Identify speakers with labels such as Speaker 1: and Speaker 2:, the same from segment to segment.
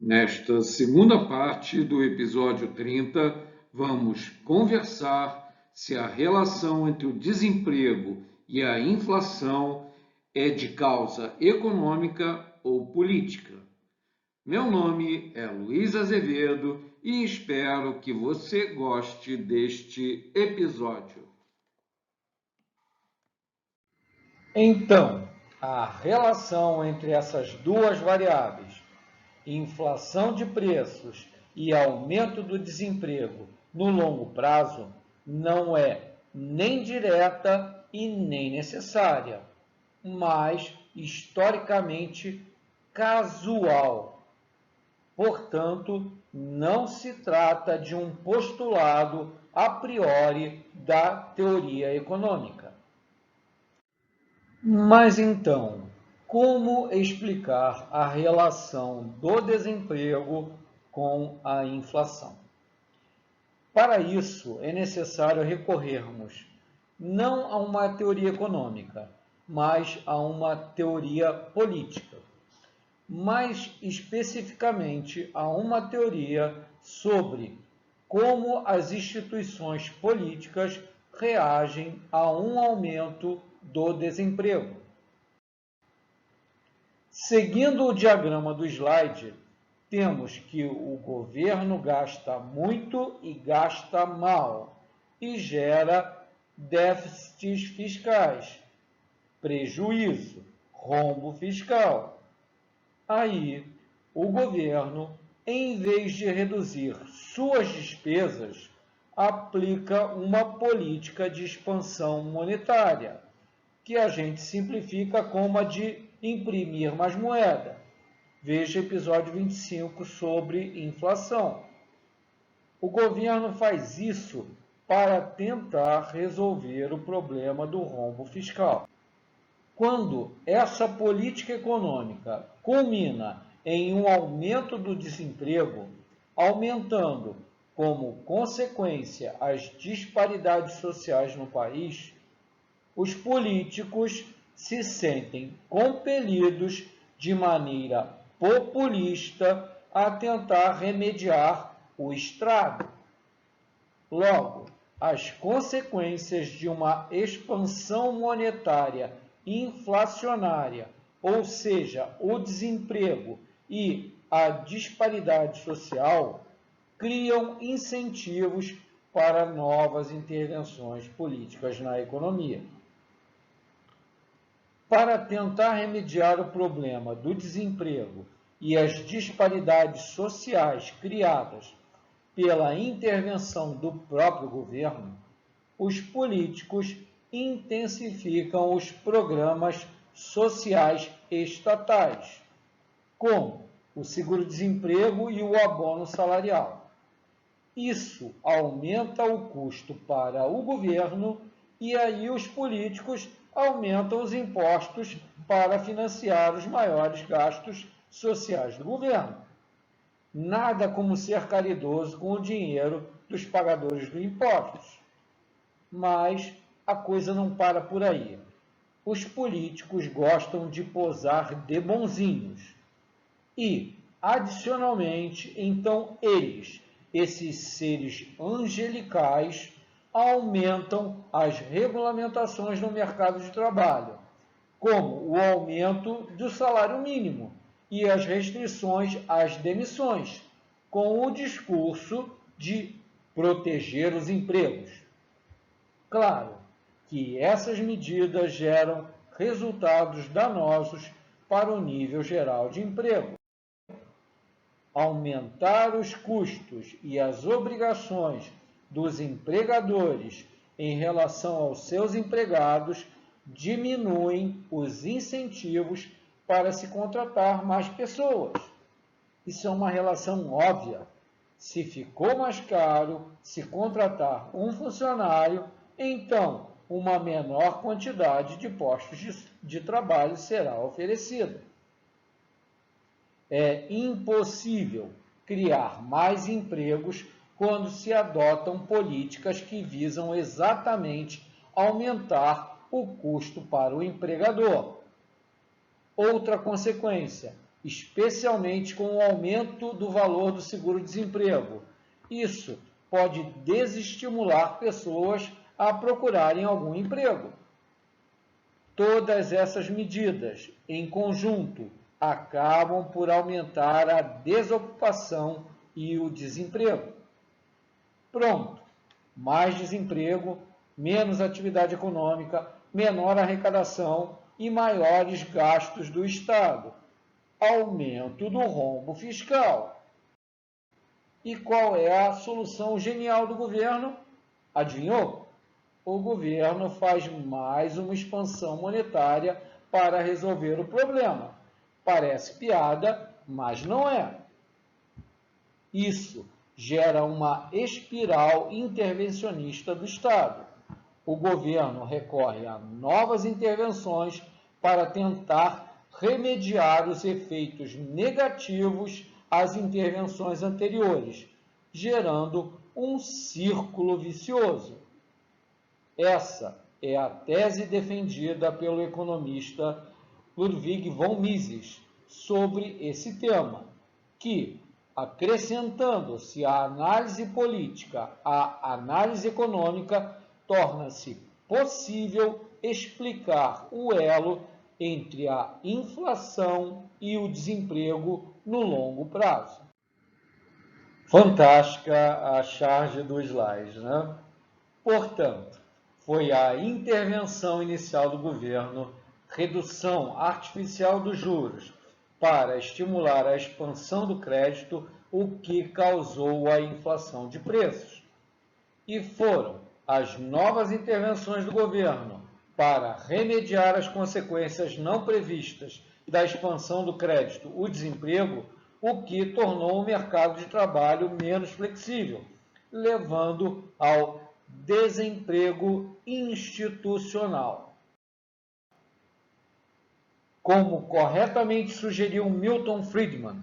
Speaker 1: Nesta segunda parte do episódio 30, vamos conversar se a relação entre o desemprego e a inflação é de causa econômica ou política. Meu nome é Luiz Azevedo e espero que você goste deste episódio.
Speaker 2: Então, a relação entre essas duas variáveis, inflação de preços e aumento do desemprego no longo prazo, não é nem direta e nem necessária, mas historicamente casual. Portanto, não se trata de um postulado a priori da teoria econômica. Mas então, como explicar a relação do desemprego com a inflação? Para isso, é necessário recorrermos não a uma teoria econômica, mas a uma teoria política. Mais especificamente, a uma teoria sobre como as instituições políticas reagem a um aumento do desemprego. Seguindo o diagrama do slide, temos que o governo gasta muito e gasta mal e gera déficits fiscais, prejuízo, rombo fiscal. Aí, o governo, em vez de reduzir suas despesas, aplica uma política de expansão monetária, que a gente simplifica como a de imprimir mais moeda. Veja episódio 25 sobre inflação. O governo faz isso para tentar resolver o problema do rombo fiscal. Quando essa política econômica culmina em um aumento do desemprego, aumentando como consequência as disparidades sociais no país, os políticos se sentem compelidos de maneira populista a tentar remediar o estrago. Logo, as consequências de uma expansão monetária inflacionária, ou seja, o desemprego e a disparidade social, criam incentivos para novas intervenções políticas na economia. Para tentar remediar o problema do desemprego e as disparidades sociais criadas pela intervenção do próprio governo, os políticos intensificam os programas sociais estatais, como o seguro-desemprego e o abono salarial. Isso aumenta o custo para o governo e aí os políticos aumentam os impostos para financiar os maiores gastos sociais do governo. Nada como ser caridoso com o dinheiro dos pagadores de impostos. Mas a coisa não para por aí. Os políticos gostam de posar de bonzinhos. E, adicionalmente, então eles, esses seres angelicais, aumentam as regulamentações no mercado de trabalho, como o aumento do salário mínimo e as restrições às demissões, com o discurso de proteger os empregos. Claro que essas medidas geram resultados danosos para o nível geral de emprego. Aumentar os custos e as obrigações dos empregadores em relação aos seus empregados diminuem os incentivos para se contratar mais pessoas. Isso é uma relação óbvia. Se ficou mais caro se contratar um funcionário, então uma menor quantidade de postos de trabalho será oferecida. É impossível criar mais empregos quando se adotam políticas que visam exatamente aumentar o custo para o empregador. Outra consequência, especialmente com o aumento do valor do seguro-desemprego. Isso pode desestimular pessoas a procurarem algum emprego. Todas essas medidas, em conjunto, acabam por aumentar a desocupação e o desemprego. Pronto, mais desemprego, menos atividade econômica, menor arrecadação e maiores gastos do Estado. Aumento do rombo fiscal. E qual é a solução genial do governo? Adivinhou? O governo faz mais uma expansão monetária para resolver o problema. Parece piada, mas não é. Isso gera uma espiral intervencionista do Estado. O governo recorre a novas intervenções para tentar remediar os efeitos negativos às intervenções anteriores, gerando um círculo vicioso. Essa é a tese defendida pelo economista Ludwig von Mises sobre esse tema, que, acrescentando-se a análise política à análise econômica, torna-se possível explicar o elo entre a inflação e o desemprego no longo prazo. Fantástica a charge do slide, né? Portanto, foi a intervenção inicial do governo, redução artificial dos juros, para estimular a expansão do crédito, o que causou a inflação de preços. E foram as novas intervenções do governo para remediar as consequências não previstas da expansão do crédito, o desemprego, o que tornou o mercado de trabalho menos flexível, levando ao desemprego institucional. Como corretamente sugeriu Milton Friedman,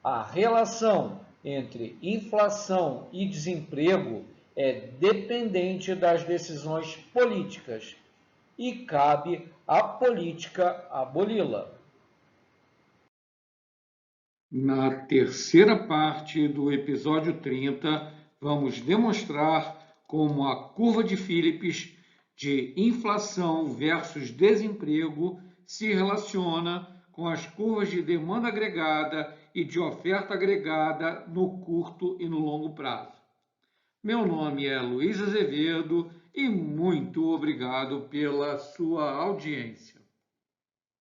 Speaker 2: a relação entre inflação e desemprego é dependente das decisões políticas e cabe à política aboli-la.
Speaker 1: Na terceira parte do episódio 30, vamos demonstrar como a curva de Phillips de inflação versus desemprego se relaciona com as curvas de demanda agregada e de oferta agregada no curto e no longo prazo. Meu nome é Luiz Azevedo e muito obrigado pela sua audiência.